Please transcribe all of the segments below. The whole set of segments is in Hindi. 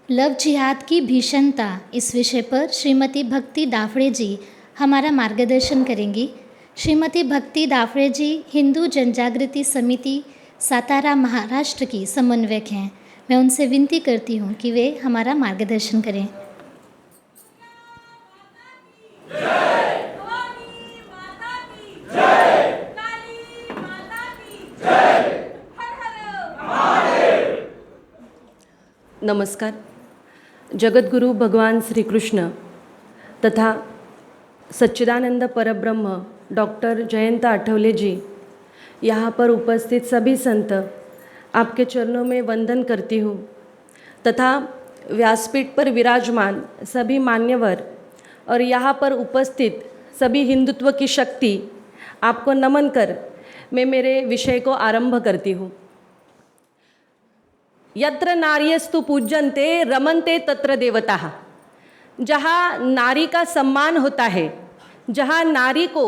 लव जिहाद की भीषणता इस विषय पर श्रीमती भक्ति दाफड़े जी हमारा मार्गदर्शन करेंगी। श्रीमती भक्ति दाफड़े जी हिंदू जनजागृति समिति सातारा महाराष्ट्र की समन्वयक हैं। मैं उनसे विनती करती हूँ कि वे हमारा मार्गदर्शन करें। नमस्कार। जगतगुरु भगवान श्री कृष्ण तथा सच्चिदानंद परब्रह्म डॉक्टर जयंत आठवले जी, यहाँ पर उपस्थित सभी संत, आपके चरणों में वंदन करती हूँ तथा व्यासपीठ पर विराजमान सभी मान्यवर और यहाँ पर उपस्थित सभी हिंदुत्व की शक्ति, आपको नमन कर मैं मेरे विषय को आरंभ करती हूँ। यत्र नार्यस्तु पूज्यन्ते रमन्ते तत्र देवताः। जहाँ नारी का सम्मान होता है, जहाँ नारी को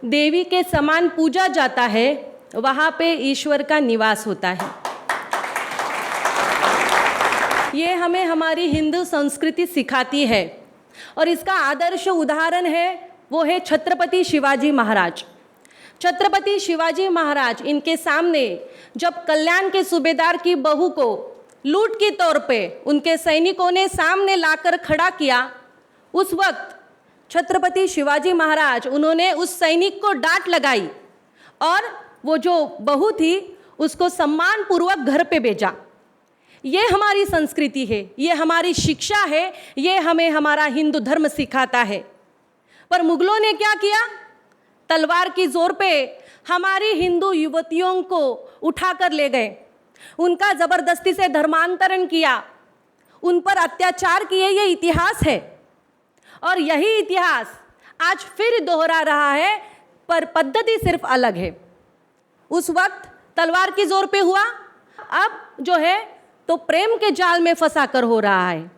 देवी के समान पूजा जाता है, वहाँ पे ईश्वर का निवास होता है। ये हमें हमारी हिंदू संस्कृति सिखाती है और इसका आदर्श उदाहरण है वो है छत्रपति शिवाजी महाराज। छत्रपति शिवाजी महाराज, इनके सामने जब कल्याण के सूबेदार की बहू को लूट के तौर पे उनके सैनिकों ने सामने लाकर खड़ा किया, उस वक्त छत्रपति शिवाजी महाराज उन्होंने उस सैनिक को डांट लगाई और वो जो बहू थी उसको सम्मान पूर्वक घर पे भेजा। ये हमारी संस्कृति है, ये हमारी शिक्षा है, ये हमें हमारा हिंदू धर्म सिखाता है। पर मुगलों ने क्या किया? तलवार की जोर पे हमारी हिंदू युवतियों को उठाकर ले गए, उनका जबरदस्ती से धर्मांतरण किया, उन पर अत्याचार किए। ये इतिहास है और यही इतिहास आज फिर दोहरा रहा है, पर पद्धति सिर्फ अलग है। उस वक्त तलवार की जोर पे हुआ, अब जो है तो प्रेम के जाल में फंसा कर हो रहा है।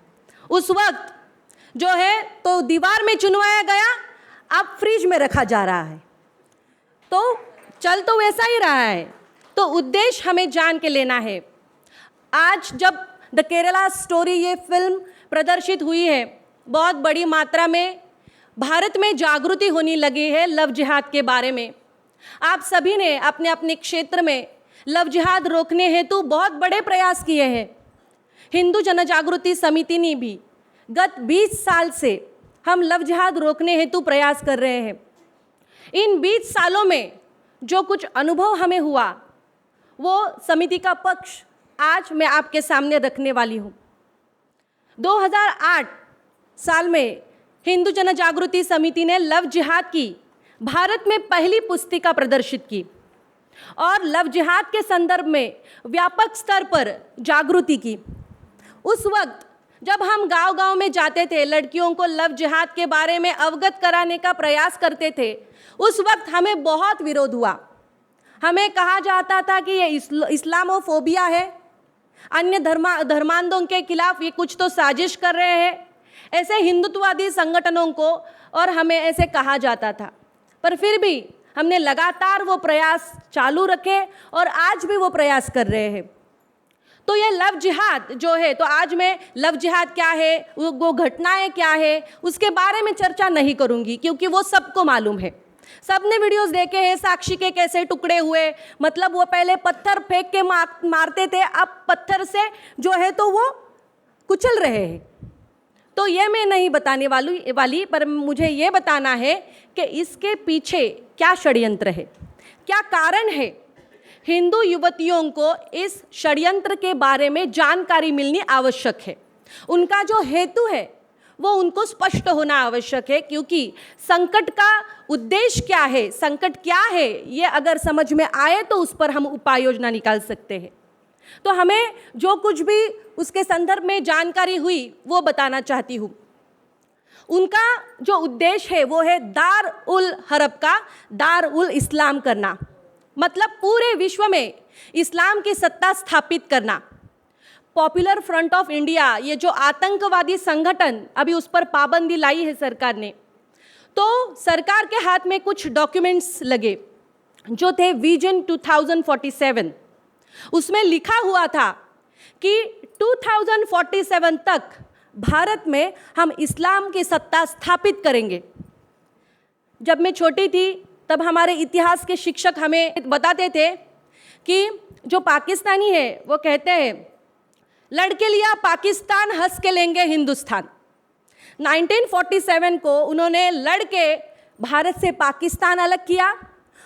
उस वक्त जो है तो दीवार में चुनवाया गया, अब फ्रिज में रखा जा रहा है। तो चल तो वैसा ही रहा है। तो उद्देश्य हमें जान के लेना है। आज जब द केरला स्टोरी ये फिल्म प्रदर्शित हुई है, बहुत बड़ी मात्रा में भारत में जागृति होने लगी है लव जिहाद के बारे में। आप सभी ने अपने अपने क्षेत्र में लव जिहाद रोकने हेतु बहुत बड़े प्रयास किए हैं। हिंदू जनजागृति समिति ने भी गत 20 साल से हम लव जिहाद रोकने हेतु प्रयास कर रहे हैं। इन 20 सालों में जो कुछ अनुभव हमें हुआ, वो समिति का पक्ष आज मैं आपके सामने रखने वाली हूँ। 2008 साल में हिंदू जनजागृति समिति ने लव जिहाद की भारत में पहली पुस्तिका प्रदर्शित की और लव जिहाद के संदर्भ में व्यापक स्तर पर जागृति की। उस वक्त जब हम गांव-गांव में जाते थे, लड़कियों को लव जिहाद के बारे में अवगत कराने का प्रयास करते थे, उस वक्त हमें बहुत विरोध हुआ। हमें कहा जाता था कि ये इस्लामोफोबिया है, अन्य धर्मांधों के खिलाफ ये कुछ तो साजिश कर रहे हैं, ऐसे हिंदुत्ववादी संगठनों को और हमें ऐसे कहा जाता था। पर फिर भी हमने लगातार वो प्रयास चालू रखे और आज भी वो प्रयास कर रहे हैं। तो ये लव जिहाद जो है, तो आज मैं लव जिहाद क्या है, वो घटनाएं क्या है, उसके बारे में चर्चा नहीं करूँगी, क्योंकि वो सबको मालूम है। सबने वीडियोस देखे हैं, साक्षी के कैसे टुकड़े हुए, मतलब वो पहले पत्थर फेंक के मारते थे, अब पत्थर से जो है तो वो कुचल रहे हैं। तो ये मैं नहीं बताने वाली, पर मुझे ये बताना है कि इसके पीछे क्या षड्यंत्र है, क्या कारण है। हिंदू युवतियों को इस षड्यंत्र के बारे में जानकारी मिलनी आवश्यक है। उनका जो हेतु है वो उनको स्पष्ट होना आवश्यक है, क्योंकि संकट का उद्देश्य क्या है, संकट क्या है, ये अगर समझ में आए तो उस पर हम उपाय योजना निकाल सकते हैं। तो हमें जो कुछ भी उसके संदर्भ में जानकारी हुई वो बताना चाहती हूँ। उनका जो उद्देश्य है वो है दार उल हरब का दार उल इस्लाम करना, मतलब पूरे विश्व में इस्लाम की सत्ता स्थापित करना। पॉपुलर फ्रंट ऑफ इंडिया, ये जो आतंकवादी संगठन, अभी उस पर पाबंदी लाई है सरकार ने। तो सरकार के हाथ में कुछ डॉक्यूमेंट्स लगे जो थे विजन 2047। उसमें लिखा हुआ था कि 2047 तक भारत में हम इस्लाम की सत्ता स्थापित करेंगे। जब मैं छोटी थी तब हमारे इतिहास के शिक्षक हमें बताते थे कि जो पाकिस्तानी है वो कहते हैं, लड़के लिया पाकिस्तान, हंस के लेंगे हिंदुस्तान। 1947 को उन्होंने लड़के भारत से पाकिस्तान अलग किया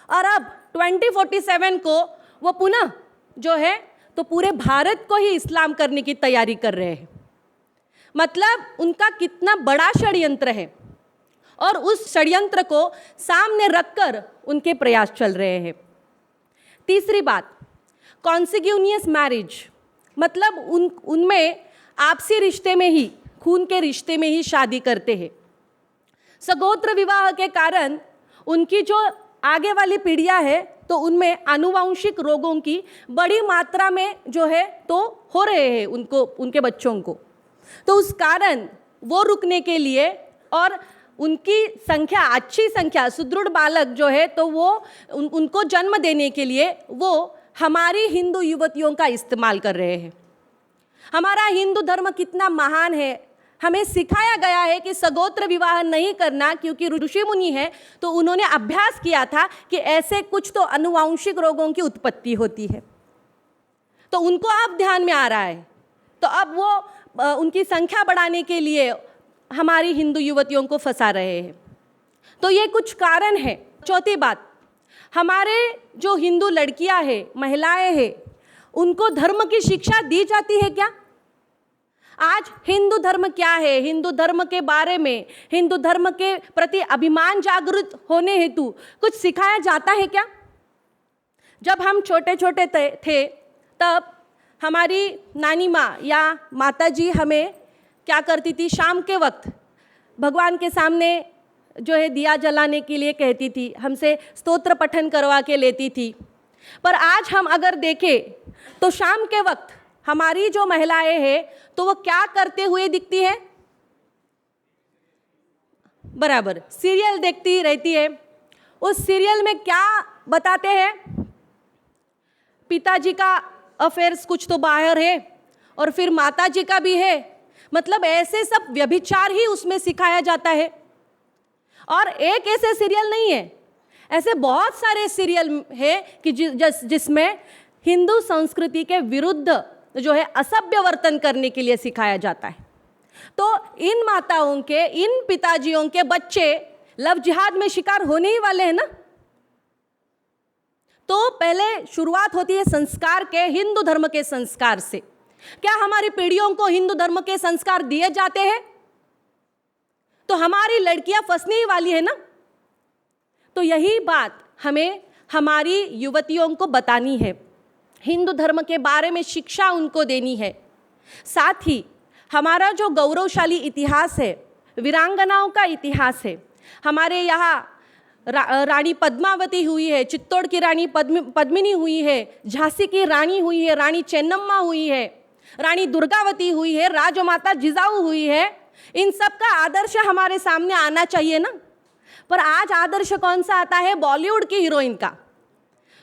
और अब 2047 को वो पुनः जो है तो पूरे भारत को ही इस्लाम करने की तैयारी कर रहे हैं। मतलब उनका कितना बड़ा षड्यंत्र है और उस षड्यंत्र को सामने रखकर उनके प्रयास चल रहे हैं। तीसरी बात, कॉन्सिग्यूनियस मैरिज, मतलब उनमें आपसी रिश्ते में ही, खून के रिश्ते में ही शादी करते हैं। सगोत्र विवाह के कारण उनकी जो आगे वाली पीढ़ियां है तो उनमें आनुवांशिक रोगों की बड़ी मात्रा में जो है तो हो रहे हैं उनको, उनके बच्चों को। तो उस कारण वो रुकने के लिए और उनकी संख्या, अच्छी संख्या, सुदृढ़ बालक जो है तो वो उनको जन्म देने के लिए वो हमारी हिंदू युवतियों का इस्तेमाल कर रहे हैं। हमारा हिंदू धर्म कितना महान है, हमें सिखाया गया है कि सगोत्र विवाह नहीं करना, क्योंकि ऋषि मुनि है तो उन्होंने अभ्यास किया था कि ऐसे कुछ तो आनुवांशिक रोगों की उत्पत्ति होती है। तो उनको अब ध्यान में आ रहा है, तो अब वो उनकी संख्या बढ़ाने के लिए हमारी हिंदू युवतियों को फंसा रहे हैं। तो ये कुछ कारण है। चौथी बात, हमारे जो हिंदू लड़कियां हैं, महिलाएं हैं, उनको धर्म की शिक्षा दी जाती है क्या? आज हिंदू धर्म क्या है, हिंदू धर्म के बारे में, हिंदू धर्म के प्रति अभिमान जागृत होने हेतु कुछ सिखाया जाता है क्या? जब हम छोटे छोटे थे तब हमारी नानी माँ या माता जी हमें क्या करती थी, शाम के वक्त भगवान के सामने जो है दिया जलाने के लिए कहती थी, हमसे स्तोत्र पठन करवा के लेती थी। पर आज हम अगर देखें तो शाम के वक्त हमारी जो महिलाएं हैं तो वो क्या करते हुए दिखती है? बराबर सीरियल देखती रहती है। उस सीरियल में क्या बताते हैं? पिताजी का अफेयर्स कुछ तो बाहर है और फिर माता जी का भी है। मतलब ऐसे सब व्यभिचार ही उसमें सिखाया जाता है। और एक ऐसे सीरियल नहीं है, ऐसे बहुत सारे सीरियल है कि जिसमें हिंदू संस्कृति के विरुद्ध जो है असभ्य वर्तन करने के लिए सिखाया जाता है। तो इन माताओं के, इन पिताजियों के बच्चे लव जिहाद में शिकार होने ही वाले हैं ना। तो पहले शुरुआत होती है संस्कार के, हिंदू धर्म के संस्कार से। क्या हमारी पीढ़ियों को हिंदू धर्म के संस्कार दिए जाते हैं? तो हमारी लड़कियां फंसने ही वाली है ना। तो यही बात हमें हमारी युवतियों को बतानी है, हिंदू धर्म के बारे में शिक्षा उनको देनी है। साथ ही हमारा जो गौरवशाली इतिहास है, वीरांगनाओं का इतिहास है, हमारे यहाँ रानी पद्मावती हुई है, चित्तौड़ की रानी पद्मिनी हुई है, झांसी की रानी हुई है, रानी चेन्नम्मा हुई है, रानी दुर्गावती हुई है, राजमाता जिजाऊ हुई है। इन सब का आदर्श हमारे सामने आना चाहिए ना। पर आज आदर्श कौन सा आता है? बॉलीवुड की हीरोइन का।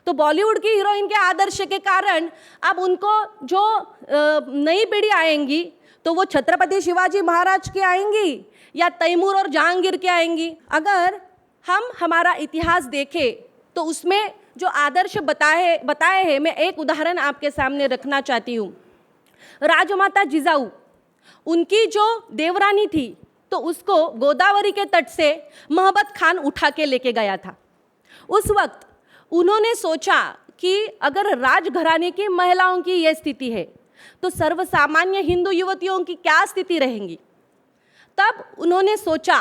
तो बॉलीवुड की हीरोइन के आदर्श के कारण अब उनको जो नई पीढ़ी आएंगी तो वो छत्रपति शिवाजी महाराज की आएंगी या तैमूर और जहांगीर की आएंगी। अगर हम हमारा इतिहास देखें तो उसमें जो आदर्श बताए हैं, मैं एक उदाहरण आपके सामने रखना चाहती हूँ। राजमाता जिजाऊ, उनकी जो देवरानी थी तो उसको गोदावरी के तट से महबत खान उठा के लेके गया था। उस वक्त उन्होंने सोचा कि अगर राजघराने की महिलाओं की ये स्थिति है तो सर्वसामान्य हिंदू युवतियों की क्या स्थिति रहेंगी। तब उन्होंने सोचा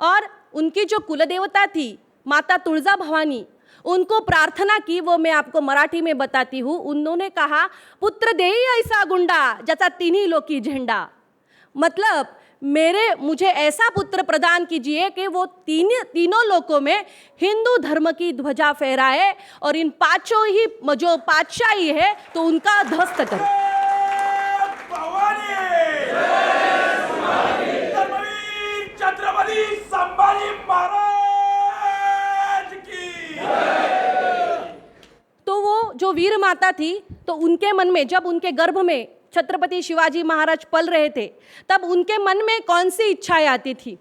और उनकी जो कुलदेवता थी माता तुळजा भवानी, उनको प्रार्थना की। वो मैं आपको मराठी में बताती हूँ। उन्होंने कहा, पुत्र देई ऐसा गुंडा जैसा तीनही लोकी झंडा। मतलब मुझे ऐसा पुत्र प्रदान कीजिए कि वो तीनों लोकों में हिंदू धर्म की ध्वजा फहराए और इन पांचों ही जो पातशाही है तो उनका ध्वस्त करे। तो वो जो जो वीर माता थी, तो उनके मन में, जब उनके गर्भ में छत्रपति शिवाजी महाराज पल रहे थे, तब उनके मन में कौन सी इच्छाएं आती थी?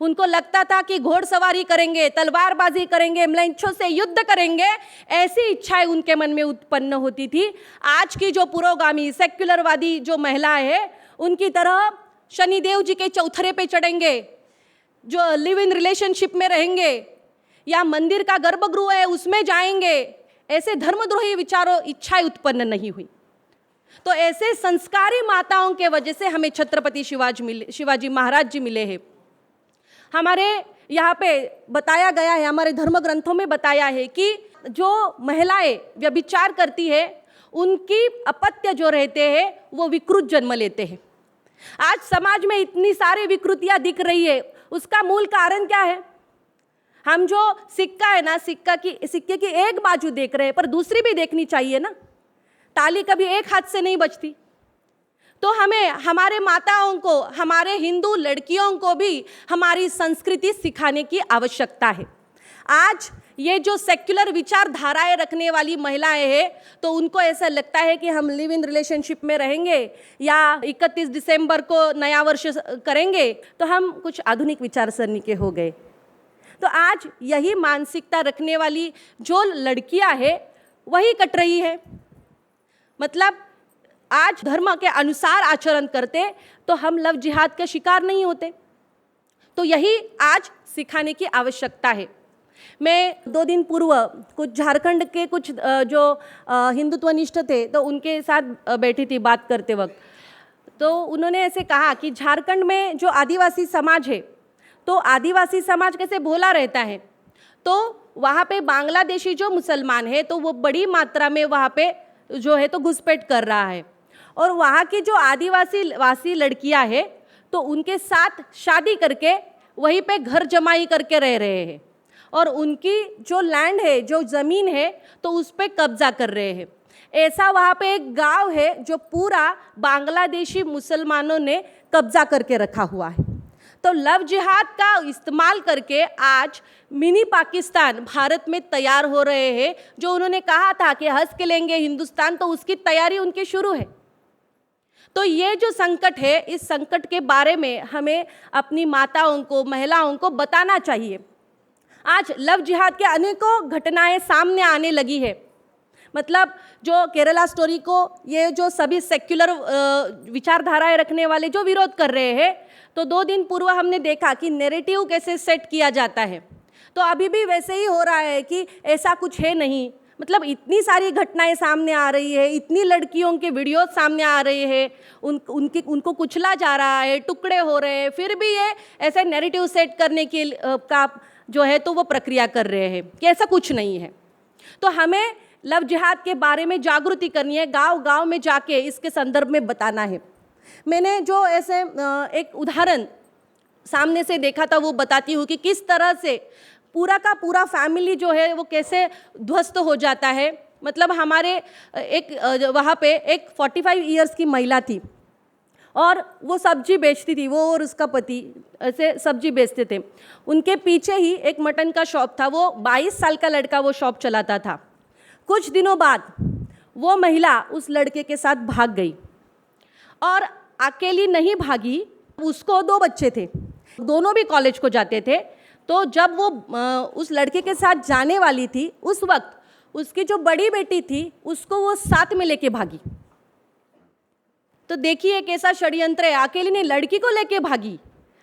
उनको लगता था कि घोड़सवारी करेंगे, तलवारबाजी करेंगे, म्लेच्छों से युद्ध करेंगे, ऐसी इच्छाएं उनके मन में उत्पन्न होती थी। आज की जो पुरोगामी सेक्युलरवादी जो महिलाएं हैं, उनकी तरह शनिदेव जी के चौथरे पे चढ़ेंगे, जो लिव इन रिलेशनशिप में रहेंगे, या मंदिर का गर्भगृह है उसमें जाएंगे, ऐसे धर्मद्रोही विचारों इच्छाएं उत्पन्न नहीं हुई। तो ऐसे संस्कारी माताओं के वजह से हमें छत्रपति शिवाजी महाराज जी मिले हैं। हमारे यहाँ पे बताया गया है, हमारे धर्म ग्रंथों में बताया है कि जो महिलाएं व्यभिचार करती है, उनकी अपत्य जो रहते हैं वो विकृत जन्म लेते हैं। आज समाज में इतनी सारी विकृतियाँ दिख रही है, उसका मूल कारण क्या है? हम जो सिक्का है ना, सिक्के की एक बाजू देख रहे हैं, पर दूसरी भी देखनी चाहिए ना। ताली कभी एक हाथ से नहीं बजती। तो हमें हमारे माताओं को, हमारे हिंदू लड़कियों को भी हमारी संस्कृति सिखाने की आवश्यकता है। आज ये जो सेक्युलर विचारधाराएं रखने वाली महिलाएं हैं, तो उनको ऐसा लगता है कि हम लिव इन रिलेशनशिप में रहेंगे या 31 दिसंबर को नया वर्ष करेंगे तो हम कुछ आधुनिक विचारसरणी के हो गए। तो आज यही मानसिकता रखने वाली जो लड़कियां हैं वही कट रही है। मतलब आज धर्म के अनुसार आचरण करते तो हम लव जिहाद के शिकार नहीं होते। तो यही आज सिखाने की आवश्यकता है। मैं 2 दिन पूर्व कुछ झारखंड के कुछ जो हिंदुत्वनिष्ठ थे, तो उनके साथ बैठी थी बात करते वक्त। तो उन्होंने ऐसे कहा कि झारखंड में जो आदिवासी समाज है, तो आदिवासी समाज कैसे भोला रहता है, तो वहाँ पे बांग्लादेशी जो मुसलमान है, तो वो बड़ी मात्रा में वहाँ पे जो है तो घुसपैठ कर रहा है। और वहाँ की जो आदिवासी लड़कियाँ हैं, तो उनके साथ शादी करके वहीं पे घर जमाई करके रह रहे हैं, और उनकी जो लैंड है, जो ज़मीन है, तो उस पर कब्जा कर रहे हैं। ऐसा वहाँ पे एक गांव है जो पूरा बांग्लादेशी मुसलमानों ने कब्जा करके रखा हुआ है। तो लव जिहाद का इस्तेमाल करके आज मिनी पाकिस्तान भारत में तैयार हो रहे हैं। जो उन्होंने कहा था कि हंस के लेंगे हिंदुस्तान, तो उसकी तैयारी उनकी शुरू है। तो ये जो संकट है, इस संकट के बारे में हमें अपनी माताओं को, महिलाओं को बताना चाहिए। आज लव जिहाद के अनेकों घटनाएं सामने आने लगी है। मतलब जो केरला स्टोरी को ये जो सभी सेक्युलर विचारधाराएं रखने वाले जो विरोध कर रहे हैं, तो 2 दिन पूर्व हमने देखा कि नैरेटिव कैसे सेट किया जाता है। तो अभी भी वैसे ही हो रहा है कि ऐसा कुछ है नहीं। मतलब इतनी सारी घटनाएं सामने आ रही है, इतनी लड़कियों के वीडियो सामने आ रहे हैं, उनको कुचला जा रहा है, टुकड़े हो रहे हैं, फिर भी ये ऐसे नैरेटिव सेट करने के का जो है तो वो प्रक्रिया कर रहे हैं कि ऐसा कुछ नहीं है। तो हमें लव जिहाद के बारे में जागृति करनी है, गांव-गांव में जाके इसके संदर्भ में बताना है। मैंने जो ऐसे एक उदाहरण सामने से देखा था, वो बताती हूँ कि किस तरह से पूरा का पूरा फैमिली जो है वो कैसे ध्वस्त हो जाता है। मतलब हमारे एक वहाँ पे एक 45 इयर्स की महिला थी, और वो सब्जी बेचती थी। वो और उसका पति ऐसे सब्जी बेचते थे। उनके पीछे ही एक मटन का शॉप था। वो 22 साल का लड़का वो शॉप चलाता था। कुछ दिनों बाद वो महिला उस लड़के के साथ भाग गई, और अकेली नहीं भागी, उसको 2 बच्चे थे, दोनों भी कॉलेज को जाते थे। तो जब वो उस लड़के के साथ जाने वाली थी, उस वक्त उसकी जो बड़ी बेटी थी उसको वो साथ में लेके भागी। तो देखिए कैसा षड्यंत्र है, अकेली ने लड़की को लेके भागी।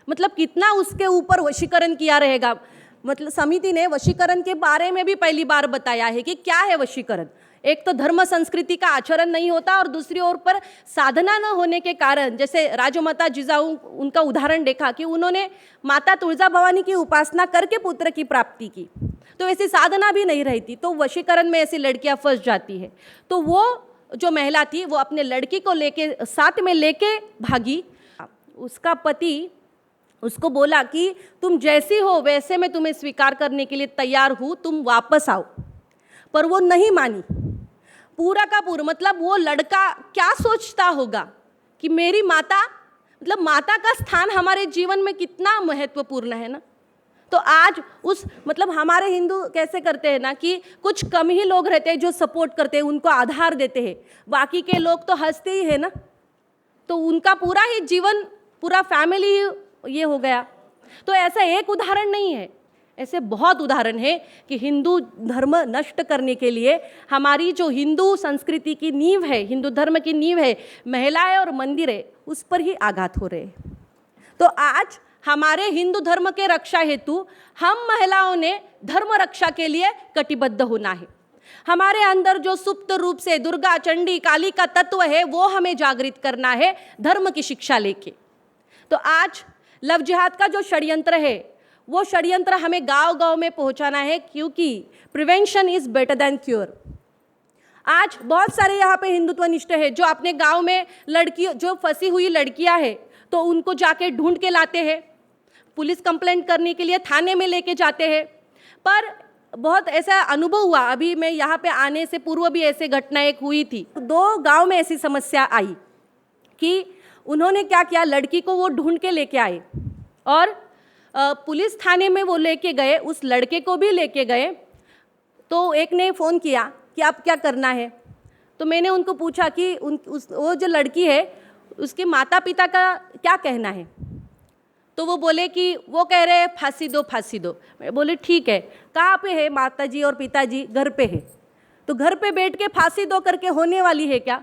मतलब कितना उसके ऊपर वशीकरण किया रहेगा। मतलब समिति ने वशीकरण के बारे में भी पहली बार बताया है कि क्या है वशीकरण। एक तो धर्म संस्कृति का आचरण नहीं होता, और दूसरी ओर पर साधना न होने के कारण, जैसे राजमाता जिजाऊ उनका उदाहरण देखा कि उन्होंने माता तुलजा भवानी की उपासना करके पुत्र की प्राप्ति की, तो ऐसी साधना भी नहीं रहती, तो वशीकरण में ऐसी लड़कियां फंस जाती है। तो वो जो महिला थी वो अपने लड़की को लेके साथ में लेके भागी। उसका पति उसको बोला कि तुम जैसी हो वैसे मैं तुम्हें स्वीकार करने के लिए तैयार हूँ, तुम वापस आओ। पर वो नहीं मानी। पूरा का पूरा, मतलब वो लड़का क्या सोचता होगा कि मेरी माता, मतलब माता का स्थान हमारे जीवन में कितना महत्वपूर्ण है ना। तो आज उस मतलब हमारे हिंदू कैसे करते हैं ना कि कुछ कम ही लोग रहते हैं जो सपोर्ट करते हैं, उनको आधार देते हैं, बाकी के लोग तो हंसते ही है ना, तो उनका पूरा ही जीवन, पूरा फैमिली ये हो गया। तो ऐसा एक उदाहरण नहीं है, ऐसे बहुत उदाहरण है कि हिंदू धर्म नष्ट करने के लिए हमारी जो हिंदू संस्कृति की नींव है, हिंदू धर्म की नींव है, महिलाएं और मंदिर है, उस पर ही आघात हो रहे हैं। तो आज हमारे हिंदू धर्म के रक्षा हेतु हम महिलाओं ने धर्म रक्षा के लिए कटिबद्ध होना है। हमारे अंदर जो सुप्त रूप से दुर्गा, चंडी, काली का तत्व है वो हमें जागृत करना है धर्म की शिक्षा लेके। तो आज लव जिहाद का जो षड्यंत्र है वो षड्यंत्र हमें गांव-गांव में पहुंचाना है, क्योंकि prevention is better than cure. आज बहुत सारे यहाँ पे हिंदुत्वनिष्ठ है जो अपने गांव में लड़की, जो फंसी हुई लड़कियां हैं तो उनको जाके ढूंढ के लाते हैं, पुलिस कंप्लेंट करने के लिए थाने में लेके जाते हैं। पर बहुत ऐसा अनुभव हुआ, अभी मैं यहाँ पे आने से पूर्व भी ऐसे घटना एक हुई थी। 2 गांव में ऐसी समस्या आई कि उन्होंने क्या किया, लड़की को वो ढूंढ के लेके आए और पुलिस थाने में वो लेके गए, उस लड़के को भी लेके गए। तो एक ने फ़ोन किया कि आप क्या करना है, तो मैंने उनको पूछा कि वो जो लड़की है उसके माता पिता का क्या कहना है। तो वो बोले कि वो कह रहे हैं फांसी दो, फांसी दो। मैं बोले ठीक है, कहाँ पे है माताजी और पिताजी? घर पे है। तो घर पे बैठ के फांसी दो करके होने वाली है क्या?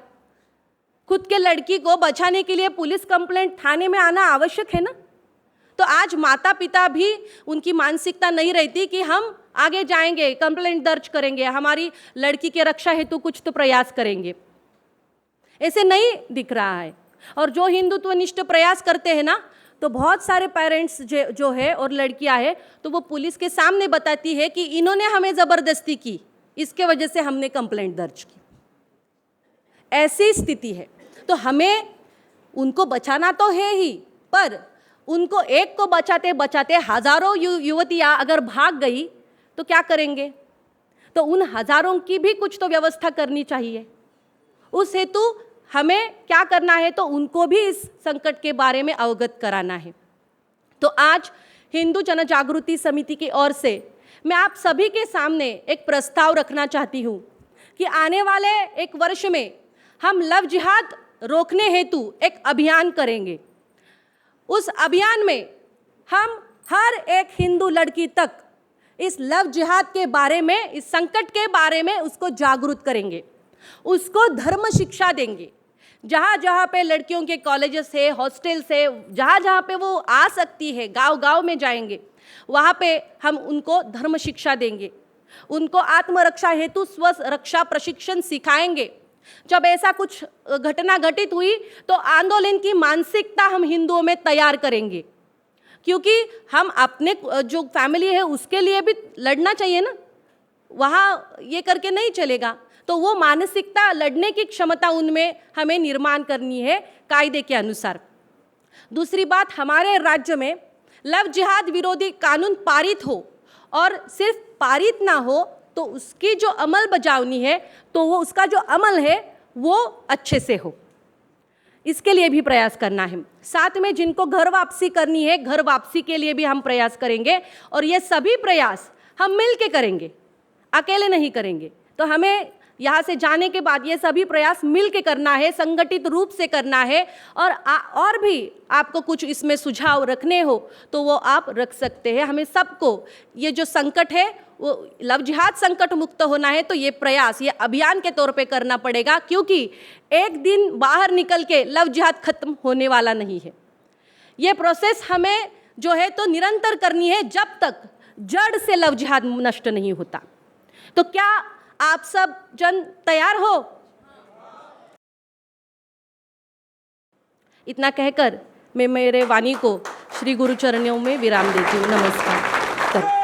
खुद के लड़की को बचाने के लिए पुलिस कंप्लेंट थाने में आना आवश्यक है ना। तो आज माता पिता भी, उनकी मानसिकता नहीं रहती कि हम आगे जाएंगे, कंप्लेंट दर्ज करेंगे, हमारी लड़की के रक्षा हेतु कुछ तो प्रयास करेंगे, ऐसे नहीं दिख रहा है। और जो हिंदुत्वनिष्ठ प्रयास करते हैं ना, तो बहुत सारे पेरेंट्स जो है और लड़कियां है, तो वो पुलिस के सामने बताती है कि इन्होंने हमें ज़बरदस्ती की, इसके वजह से हमने कंप्लेंट दर्ज की। ऐसी स्थिति है। तो हमें उनको बचाना तो है ही, पर उनको एक को बचाते बचाते हजारों युवतियाँ अगर भाग गई तो क्या करेंगे? तो उन हजारों की भी कुछ तो व्यवस्था करनी चाहिए। उस हेतु हमें क्या करना है, तो उनको भी इस संकट के बारे में अवगत कराना है। तो आज हिंदू जन जागृति समिति की ओर से मैं आप सभी के सामने एक प्रस्ताव रखना चाहती हूँ कि आने वाले एक वर्ष में हम लव जिहाद रोकने हेतु एक अभियान करेंगे। उस अभियान में हम हर एक हिंदू लड़की तक इस लव जिहाद के बारे में, इस संकट के बारे में उसको जागरूक करेंगे, उसको धर्म शिक्षा देंगे। जहाँ जहाँ पे लड़कियों के कॉलेजेस है, हॉस्टल्स है, जहाँ जहाँ पे वो आ सकती है, गांव-गांव में जाएंगे, वहाँ पे हम उनको धर्म शिक्षा देंगे, उनको आत्मरक्षा हेतु स्व रक्षा प्रशिक्षण सिखाएंगे। जब ऐसा कुछ घटना घटित हुई तो आंदोलन की मानसिकता हम हिंदुओं में तैयार करेंगे, क्योंकि हम अपने जो फैमिली है उसके लिए भी लड़ना चाहिए ना, वहाँ ये करके नहीं चलेगा। तो वो मानसिकता, लड़ने की क्षमता उनमें हमें निर्माण करनी है कायदे के अनुसार। दूसरी बात, हमारे राज्य में लव जिहाद विरोधी कानून पारित हो, और सिर्फ पारित ना हो तो उसकी जो अमल बजावनी है, तो वो उसका जो अमल है वो अच्छे से हो, इसके लिए भी प्रयास करना है। साथ में जिनको घर वापसी करनी है, घर वापसी के लिए भी हम प्रयास करेंगे, और ये सभी प्रयास हम मिल के करेंगे, अकेले नहीं करेंगे। तो हमें यहाँ से जाने के बाद ये सभी प्रयास मिल के करना है, संगठित रूप से करना है। और भी आपको कुछ इसमें सुझाव रखने हो तो वो आप रख सकते हैं। हमें सबको ये जो संकट है वो लव जिहाद संकट मुक्त होना है, तो ये प्रयास, ये अभियान के तौर पे करना पड़ेगा, क्योंकि एक दिन बाहर निकल के लव जिहाद खत्म होने वाला नहीं है। ये प्रोसेस हमें जो है तो निरंतर करनी है जब तक जड़ से लव जिहाद नष्ट नहीं होता। तो क्या आप सब जन तैयार हो? इतना कहकर मैं मेरे वाणी को श्री गुरु चरणों में विराम देती हूँ। नमस्कार।